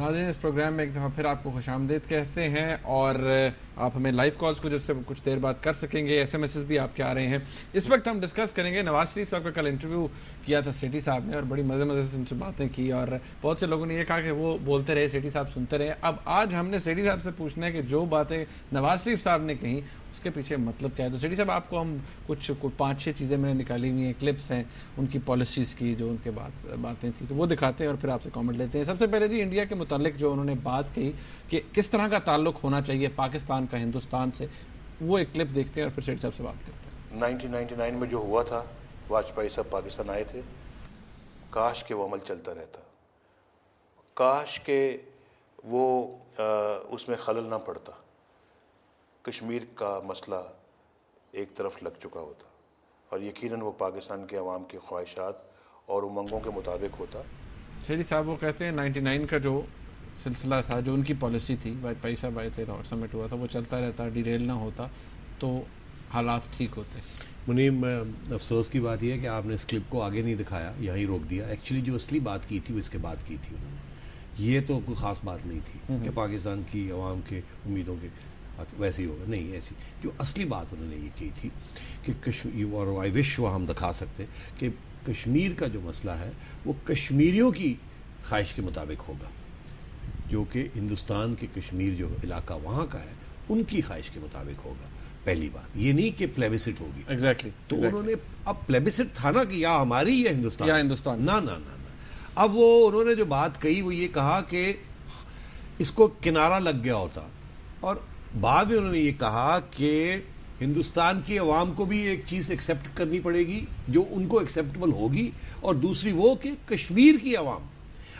नाज़रीन, इस प्रोग्राम में एक दफ़ा फिर आपको खुशामदीद कहते हैं और आप हमें लाइव कॉल्स को जिससे कुछ देर बाद कर सकेंगे। एसएमएस भी आपके आ रहे हैं। इस वक्त हम डिस्कस करेंगे नवाज शरीफ साहब का कल इंटरव्यू किया था सेठी साहब ने और बड़ी मज़े से उनसे बातें की और बहुत से लोगों ने यह कहा कि वो बोलते रहे, सेठी साहब सुनते रहे। अब आज हमने सेठी साहब से पूछना है कि जो बातें नवाज शरीफ साहब ने कही उसके पीछे मतलब क्या है। तो सेठी साहब, आपको हम कुछ 5-6 चीज़ें मैंने निकाली हुई हैं, क्लिप्स हैं उनकी पॉलिसीज़ की, जो उनके बातें थी, तो वो दिखाते हैं और फिर आपसे कमेंट लेते हैं। सबसे पहले जी, इंडिया के मुतालिक जो उन्होंने बात कही कि किस तरह का ताल्लुक होना चाहिए पाकिस्तान का हिंदुस्तान से, वो एक क्लिप देखते हैं और फिर सेठी साहब से बात करते हैं। 1999 में जो हुआ था, वाजपेयी साहब पाकिस्तान आए थे, काश के वो अमल चलता रहता, काश के वो उसमें खलल ना पड़ता, कश्मीर का मसला एक तरफ लग चुका होता और यकीनन वो पाकिस्तान के अवाम की ख्वाहिशात और उमंगों के मुताबिक होता। सेठी साहब वो कहते हैं 99 का जो सिलसिला था, जो उनकी पॉलिसी थी, वाजपेयी साहब आए थे, लाहौर समिट हुआ था, वो चलता रहता, डिरेल ना होता तो हालात ठीक होते। मुनीम, अफसोस की बात यह है कि आपने इस क्लिप को आगे नहीं दिखाया, यहीं रोक दिया। एक्चुअली जो असली बात की थी वो इसके बाद की थी उन्होंने। ये तो कोई ख़ास बात नहीं थी कि पाकिस्तान की अवाम के उम्मीदों के वैसे ही होगा, नहीं। ऐसी जो असली बात उन्होंने ये की थी कि कश्मीर, और आई विश वो हम दिखा सकते कि कश्मीर का जो मसला है वो कश्मीरियों की ख्वाहिश के मुताबिक होगा, जो कि हिंदुस्तान के कश्मीर जो इलाका वहाँ का है उनकी ख्वाहिश के मुताबिक होगा। पहली बात ये नहीं कि प्लेबिसिट होगी। एग्जैक्टली तो उन्होंने, अब प्लेबिसिट था ना कि या हमारी या हिंदुस्तान, ना ना ना ना। अब वो उन्होंने जो बात कही वो ये कहा कि इसको किनारा लग गया होता, और बाद में उन्होंने ये कहा कि हिंदुस्तान की अवाम को भी एक चीज़ एक्सेप्ट करनी पड़ेगी जो उनको एक्सेप्टेबल होगी, और दूसरी वो कि कश्मीर की अवाम।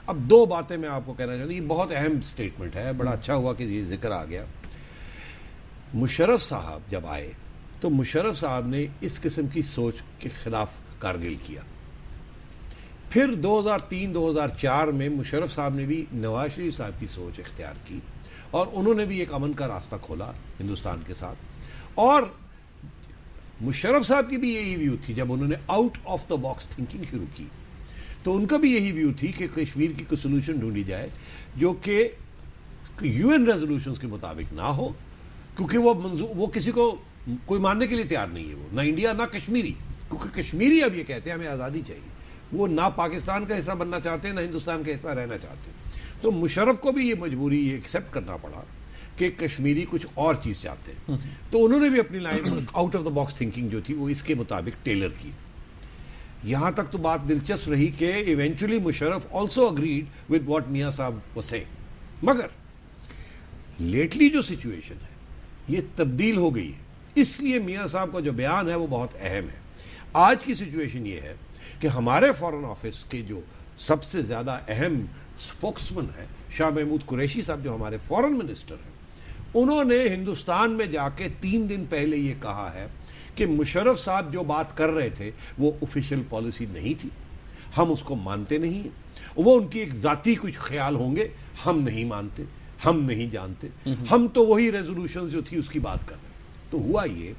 अब दो बातें मैं आपको कहना चाहता हूँ, ये बहुत अहम स्टेटमेंट है, बड़ा अच्छा हुआ कि ये जिक्र आ गया। मुशर्रफ साहब जब आए तो मुशर्रफ साहब ने इस किस्म की सोच के खिलाफ कारगिल किया। फिर 2003-2004 में मुशर्रफ साहब ने भी नवाज शरीफ साहब की सोच इख्तियार की और उन्होंने भी एक अमन का रास्ता खोला हिंदुस्तान के साथ। और मुशर्रफ साहब की भी यही व्यू थी, जब उन्होंने out of the box thinking शुरू की तो उनका भी यही व्यू थी कि कश्मीर की कोई सोल्यूशन ढूंढी जाए जो कि यूएन रेजोल्यूशंस के मुताबिक ना हो, क्योंकि वो किसी को कोई मानने के लिए तैयार नहीं है, वो ना इंडिया ना कश्मीरी। क्योंकि कश्मीरी अब ये कहते हैं हमें आज़ादी चाहिए, वो ना पाकिस्तान का हिस्सा बनना चाहते हैं ना हिंदुस्तान का हिस्सा रहना चाहते हैं। तो मुशर्रफ को भी ये मजबूरी ये एक्सेप्ट करना पड़ा कि कश्मीरी कुछ और चीज़ चाहते हैं। तो उन्होंने भी अपनी line out of the box thinking जो थी वो इसके मुताबिक टेलर की। यहाँ तक तो बात दिलचस्प रही कि eventually Musharraf also agreed with what मियाँ साहब वाज सेइंग। मगर लेटली जो सिचुएशन है ये तब्दील हो गई है, इसलिए मियाँ साहब का जो बयान है वो बहुत अहम है। आज की सिचुएशन ये है कि हमारे फॉरेन ऑफिस के जो सबसे ज़्यादा अहम स्पोक्समैन है शाह महमूद कुरैशी साहब, जो हमारे फॉरेन मिनिस्टर हैं, उन्होंने हिंदुस्तान में जाके 3 दिन पहले ये कहा है कि मुशर्रफ साहब जो बात कर रहे थे वो ऑफिशियल पॉलिसी नहीं थी, हम उसको मानते नहीं, वो उनकी एक ज़ाती कुछ ख्याल होंगे, हम नहीं मानते, हम नहीं जानते, हम तो वही रेजोल्यूशंस जो थी उसकी बात कर रहे हैं। तो हुआ ये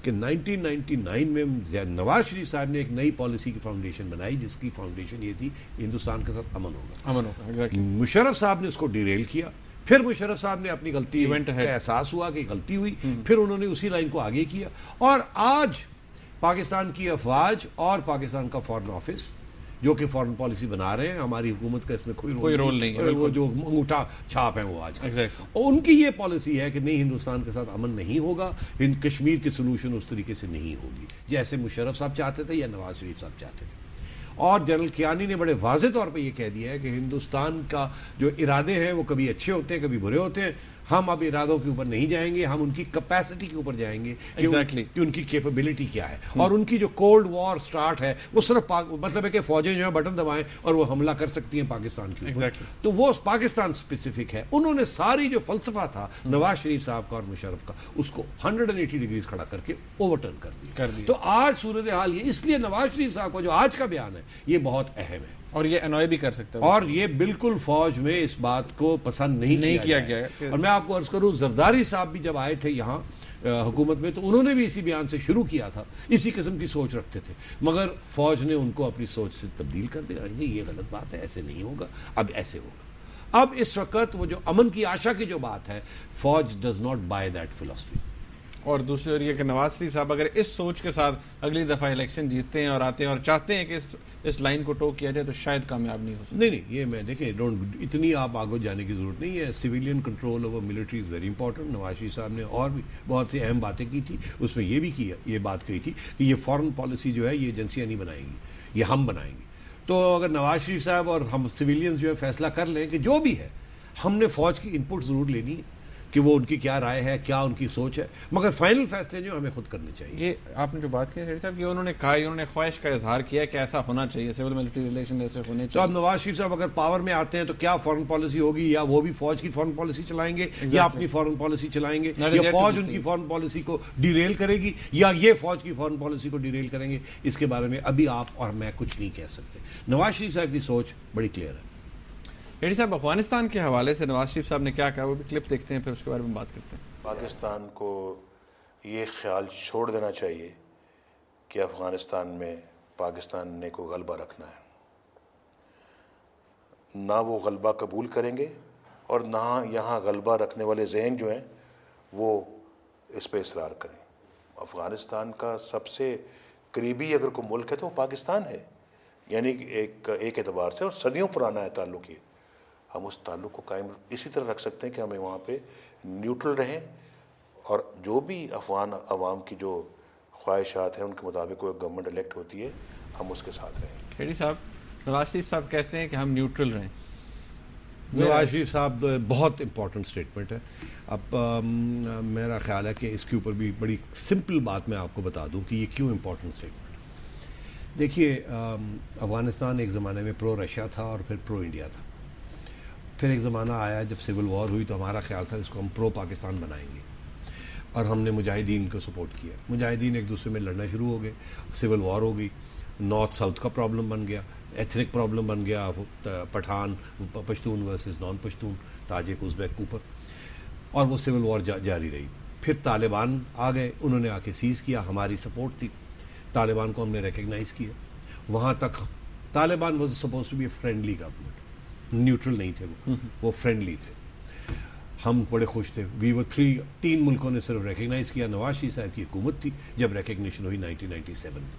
कि 1999 में नवाज शरीफ साहब ने एक नई पॉलिसी की फाउंडेशन बनाई, जिसकी फाउंडेशन ये थी हिंदुस्तान के साथ अमन होगा। मुशर्रफ साहब ने उसको डिरेल किया। फिर मुशर्रफ साहब ने अपनी गलती का एहसास हुआ कि गलती हुई, फिर उन्होंने उसी लाइन को आगे किया। और आज पाकिस्तान की अफवाज और पाकिस्तान का फॉरेन ऑफिस जो कि फॉरेन पॉलिसी बना रहे हैं, हमारी हुकूमत का इसमें कोई रोल नहीं है, वो जो अंगूठा छाप है वो आज और उनकी ये पॉलिसी है कि नहीं, हिंदुस्तान के साथ अमन नहीं होगा, कश्मीर की सोल्यूशन उस तरीके से नहीं होगी जैसे मुशर्रफ साहब चाहते थे या नवाज शरीफ साहब चाहते थे। और जनरल कियानी ने बड़े वाज़े तौर पे ये कह दिया है कि हिंदुस्तान का जो इरादे हैं वो कभी अच्छे होते हैं कभी बुरे होते हैं, हम अब इरादों के ऊपर नहीं जाएंगे, हम उनकी कैपेसिटी के ऊपर जाएंगे कि उनकी कैपेबिलिटी क्या है। और उनकी जो कोल्ड वॉर स्टार्ट है वो सिर्फ मतलब है कि फौजें जो है बटन दबाएं और वो हमला कर सकती हैं पाकिस्तान के ऊपर। तो वो पाकिस्तान स्पेसिफिक है। उन्होंने सारी जो फलसफा था नवाज शरीफ साहब का और मुशर्रफ का, उसको 180 डिग्रीज खड़ा करके ओवरटर्न कर दिया। तो आज सूरत हाल ये, इसलिए नवाज शरीफ साहब का जो आज का बयान है ये बहुत अहम है और ये अनॉय भी कर सकता है, और ये बिल्कुल फौज में इस बात को पसंद नहीं किया गया। और मैं आपको अर्ज करूं, जरदारी साहब भी जब आए थे यहाँ हुकूमत में तो उन्होंने भी इसी बयान से शुरू किया था, इसी किस्म की सोच रखते थे, मगर फौज ने उनको अपनी सोच से तब्दील कर दिया। ये गलत बात है, ऐसे नहीं होगा, अब ऐसे होगा। अब इस वक्त वो जो अमन की आशा की जो बात है, फौज does not by that philosophy. और दूसरी ओर ये कि नवाज शरीफ साहब अगर इस सोच के साथ अगली दफा इलेक्शन जीतते हैं और आते हैं और चाहते हैं कि इस लाइन को टो किया जाए, तो शायद कामयाब नहीं हो सकता। नहीं, ये मैं देखिए, इतनी आप आगे जाने की जरूरत नहीं है। Civilian control over military is very important. Nawaz Sharif साहब ने और भी बहुत सी अहम बातें की थी, उसमें ये बात कही थी कि ये फॉरेन पॉलिसी जो है ये एजेंसियाँ नहीं बनाएंगी, ये हम बनाएंगे। तो अगर नवाज शरीफ साहब और हम सिविलियंस जो है फैसला कर लें कि जो भी है, हमने फौज की इनपुट ज़रूर लेनी है कि वो उनकी क्या राय है, क्या उनकी सोच है, मगर फाइनल फैसले जो हमें खुद करने चाहिए। ये आपने जो बात की साहब कि उन्होंने कहा, उन्होंने ख्वाहिश का इजहार किया कि ऐसा होना चाहिए, सिविल मिलिट्री रिलेशन ऐसे होने चाहिए। तो अब नवाज शरीफ साहब अगर पावर में आते हैं तो क्या फॉरेन पॉलिसी होगी? या वो भी फौज की फॉरेन पॉलिसी चलाएंगे या अपनी फॉरेन पॉलिसी चलाएंगे, या फौज उनकी फॉरेन पॉलिसी को डिरेल करेगी या ये फौज की फॉरेन पॉलिसी को डिरेल करेंगे? इसके बारे में अभी आप और मैं कुछ नहीं कह सकते। नवाज शरीफ साहब की सोच बड़ी क्लियर है। रेड्डी साहब, अफगानिस्तान के हवाले से नवाज शरीफ साहब ने क्या कहा, वो भी क्लिप देखते हैं, फिर उसके बारे में बात करते हैं। पाकिस्तान को ये ख्याल छोड़ देना चाहिए कि अफगानिस्तान में पाकिस्तान ने को गलबा रखना है। ना वो गलबा कबूल करेंगे और ना यहाँ गलबा रखने वाले जहन जो हैं वो इस पर इसरार करें। अफगानिस्तान का सबसे करीबी अगर कोई मुल्क है तो वो पाकिस्तान है, यानी एक एतबार से, और सदियों पुराना है ताल्लुक ये। हम उस ताल्लुक को कायम इसी तरह रख सकते हैं कि हमें वहाँ पे न्यूट्रल रहें और जो भी अफगान अवाम की जो ख्वाहिशात हैं उनके मुताबिक कोई गवर्नमेंट इलेक्ट होती है, हम उसके साथ रहें। रेड्डी साहब, नवाज शरीफ साहब कहते हैं कि हम न्यूट्रल रहें। नवाज शरीफ साहब बहुत इंपॉर्टेंट स्टेटमेंट है। अब मेरा ख्याल है कि इसके ऊपर भी बड़ी सिंपल बात मैं आपको बता दूं कि ये क्यों इंपॉर्टेंट स्टेटमेंट। देखिए, अफगानिस्तान एक ज़माने में प्रो रशिया था और फिर प्रो इंडिया था। फिर एक ज़माना आया जब सिविल वॉर हुई तो हमारा ख्याल था इसको हम प्रो पाकिस्तान बनाएंगे और हमने मुजाहिदीन को सपोर्ट किया। मुजाहिदीन एक दूसरे में लड़ना शुरू हो गए, सिविल वॉर हो गई, नॉर्थ साउथ का प्रॉब्लम बन गया, एथनिक प्रॉब्लम बन गया, Pathan Pashtun versus non Pashtun, Tajik Uzbek ऊपर, और वो सिविल वॉर जारी रही। फिर तालिबान आ गए, उन्होंने आके सीज़ किया, हमारी सपोर्ट थी, तालिबान को हमने रिकग्नाइज़ किया। वहाँ तक Taliban was suppose to be a friendly government, neutral नहीं थे वो फ्रेंडली थे। हम बड़े खुश थे। वी वो 3 मुल्कों ने सिर्फ रिकग्नाइज़ किया। नवाज शरीफ साहब की हुकूमत थी जब रिकग्निशन हुई 1997 में।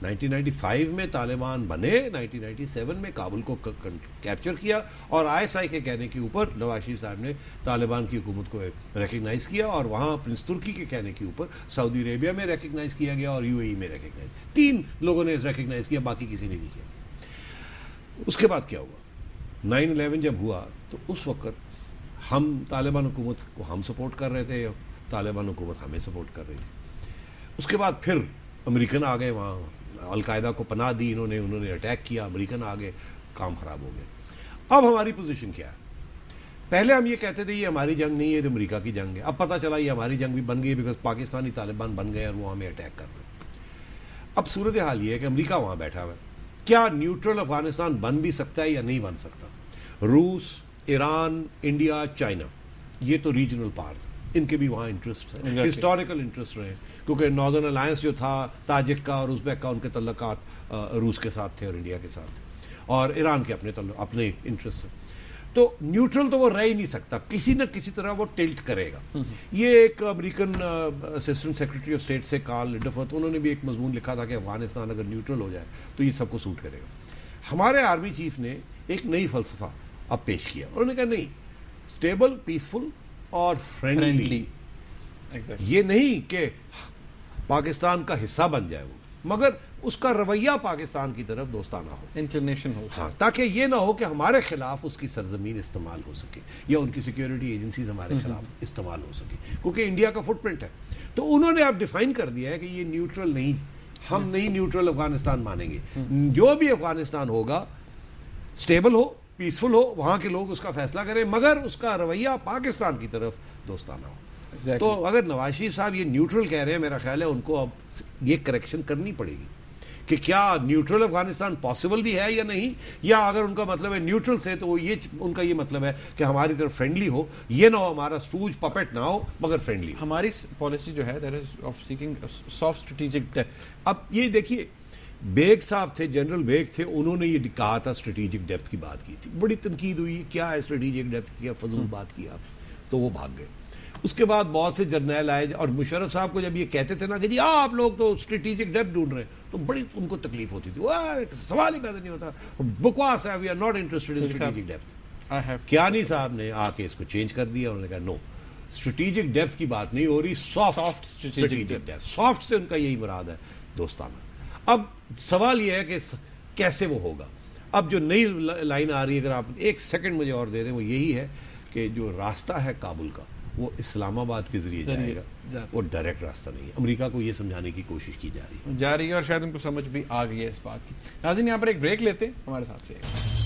1995 में तालिबान बने, 1997 में काबुल को कैप्चर किया और ISI के कहने के ऊपर नवाज शरीफ साहब ने तालिबान की हुकूमत को रिकग्नाइज़ किया और वहाँ प्रिंस तुर्की के कहने के ऊपर सऊदी अरेबिया में रिकग्नाइज़ किया गया और UAE में रिकग्नाइज़। 3 लोगों ने रिकग्नाइज़ किया, बाकी किसी ने नहीं किया। उसके बाद क्या हुआ? 9/11 जब हुआ तो उस वक्त हम तालिबान हुकूमत को हम सपोर्ट कर रहे थे, तालिबान हुकूमत हमें सपोर्ट कर रही थी। उसके बाद फिर अमेरिकन आ गए, वहाँ अलकायदा को पनाह दी उन्होंने अटैक किया, अमेरिकन आ गए, काम ख़राब हो गया। अब हमारी पोजीशन क्या है? पहले हम ये कहते थे ये हमारी जंग नहीं है, तो अमेरिका की जंग है। अब पता चला ये हमारी जंग भी बन गई, बिकॉज पाकिस्तानी तालिबान बन गए और वो हमें अटैक कर रहे। अब सूरत हाल ये है कि अमेरिका वहाँ बैठा हुआ है। क्या न्यूट्रल अफगानिस्तान बन भी सकता है या नहीं बन सकता? रूस, ईरान, इंडिया, चाइना, ये तो रीजनल पावर्स हैं, इनके भी वहाँ इंटरेस्ट हैं, हिस्टोरिकल इंटरेस्ट रहे, क्योंकि नॉर्दर्न अलायंस जो था ताजिक का और उज़्बेक का, उनके तल्लुकात रूस के साथ थे और इंडिया के साथ थे, और ईरान के अपने इंटरेस्ट हैं। तो न्यूट्रल तो वो रह ही नहीं सकता, किसी न किसी तरह वो टिल्ट करेगा। ये एक American assistant secretary of state से कार्ल लिंडरफोर्थ, उन्होंने भी एक मजमून लिखा था कि अफगानिस्तान अगर न्यूट्रल हो जाए तो ये सबको सूट करेगा। हमारे आर्मी चीफ ने एक नई फलसफा अब पेश किया, उन्होंने कहा नहीं, स्टेबल, पीसफुल और फ्रेंडली। ये नहीं कि पाकिस्तान का हिस्सा बन जाए वो, मगर उसका रवैया पाकिस्तान की तरफ दोस्ताना हो, इंक्लिनेशन हो। हाँ, ताकि ये ना हो कि हमारे खिलाफ उसकी सरजमीन इस्तेमाल हो सके या उनकी सिक्योरिटी एजेंसीज हमारे खिलाफ इस्तेमाल हो सके, क्योंकि इंडिया का फुटप्रिंट है। तो उन्होंने अब डिफाइन कर दिया है कि ये न्यूट्रल नहीं, हम नहीं न्यूट्रल अफगानिस्तान मानेंगे। जो भी अफगानिस्तान होगा स्टेबल हो, पीसफुल हो, वहाँ के लोग उसका फैसला करें, मगर उसका रवैया पाकिस्तान की तरफ दोस्ताना हो। तो अगर नवाज शरीफ साहब ये न्यूट्रल कह रहे हैं, मेरा ख्याल है उनको अब ये करेक्शन करनी पड़ेगी कि क्या न्यूट्रल अफगानिस्तान पॉसिबल भी है या नहीं, या अगर उनका मतलब है न्यूट्रल से तो ये उनका ये मतलब है कि हमारी तरफ फ्रेंडली हो, ये ना हो हमारा स्टूज पपेट ना हो, मगर फ्रेंडली। हमारी पॉलिसी जो है that is of seeking soft strategic depth. अब ये देखिए, बेग साहब थे, जनरल बेग थे, उन्होंने ये कहा था, स्ट्रेटेजिक डेप्थ की बात की थी, बड़ी तनकीद हुई, क्या है स्ट्रेटेजिक डेप्थ की, क्या फजूल बात की आप, तो वो भाग गए। उसके बाद बहुत से जर्नैल आए और मुशर्रफ साहब को जब ये कहते थे ना कि जी आप लोग तो स्ट्रेटेजिक डेप्थ ढूंढ रहे हैं, तो बड़ी उनको तकलीफ होती थी, सवाल ही पैदा नहीं होता, बकवास है, we are not interested in strategic depth. Kayani साहब ने आके इसको चेंज कर दिया, उन्होंने कहा नो, स्ट्रेटेजिक डेप्थ की बात नहीं हो रही, सॉफ्ट स्ट्रेटेजिक डेप्थ। सॉफ्ट से उनका यही मुराद है, दोस्ताना। अब सवाल यह है कि कैसे वो होगा। अब जो नई लाइन आ रही है, अगर आप एक सेकंड मुझे और दे दें, वो यही है कि जो रास्ता है काबुल का, वो इस्लामाबाद के जरिए जाएगा, वो डायरेक्ट रास्ता नहीं है। अमेरिका को ये समझाने की कोशिश की जा रही है, और शायद उनको समझ भी आ गई है इस बात की। नाज़रीन, यहाँ पर एक ब्रेक लेते हैं, हमारे साथ रहिएगा।